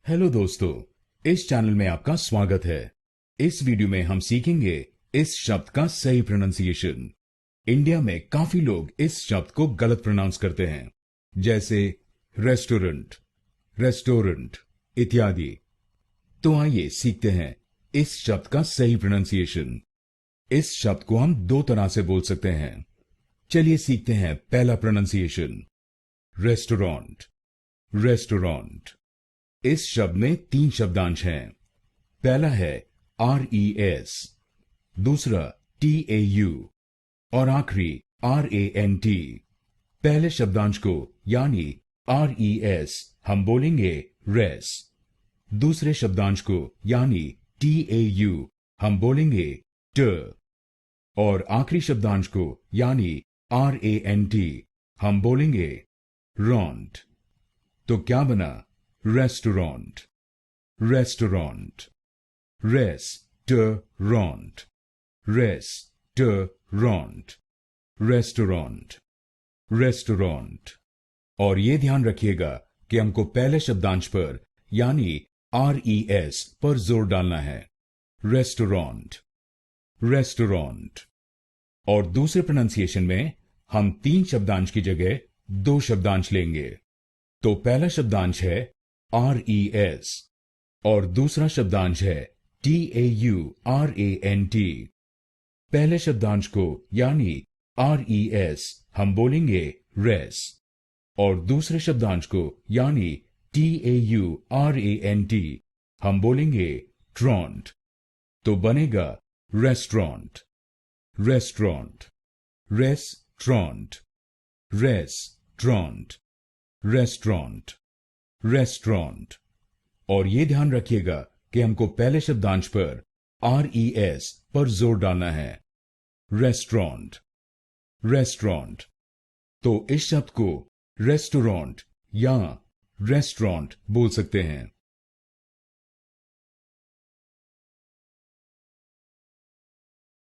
Hello दोस्तों, इस channel में आपका स्वागत है। इस वीडियो में हम सीखेंगे इस शब्द का सही प्रोनाउंसिएशन। इंडिया में काफी लोग इस शब्द को गलत प्रोनाउंस करते हैं, जैसे रेस्टोरेंट, रेस्टोरेंट इत्यादि। तो आइए सीखते हैं इस शब्द का सही प्रोनाउंसिएशन। इस शब्द को हम दो तरह से बोल सकते हैं। चलिए सीखते हैं पहला प्रोनाउंसिएशन, रेस्टोरेंट। रेस्टोरेंट इस शब्द में तीन शब्दांश हैं। पहला है RES, दूसरा TAU और आखिरी RANT। पहले शब्दांश को यानी RES हम बोलेंगे रेस, दूसरे शब्दांश को यानी TAU हम बोलेंगे ट और आखिरी शब्दांश को यानी RANT हम बोलेंगे रॉन्ट। तो क्या बना? Restaurant, restaurant, restaurant, restaurant, restaurant, restaurant. और ये ध्यान रखिएगा कि हमको पहले शब्दांश पर यानी RES पर जोर डालना है, रेस्टोरेंट, रेस्टोरेंट। और दूसरे प्रोनाउंसिएशन में हम तीन शब्दांश की जगह दो शब्दांश लेंगे। तो पहला शब्दांश है RES और दूसरा शब्दांश है TAURANT। पहले शब्दांश को यानी RES हम बोलेंगे रेस और दूसरे शब्दांश को यानी TAURANT हम बोलेंगे ट्रॉन्ट। तो बनेगा restaurant, restaurant, restaurant, restaurant, restaurant, restaurant. और ये ध्यान रखिएगा कि हमको पहले शब्दांश पर RES पर जोर डालना है, रेस्टोरेंट, रेस्टोरेंट। तो इस शब्द को रेस्टोरेंट या रेस्टोरेंट बोल सकते हैं।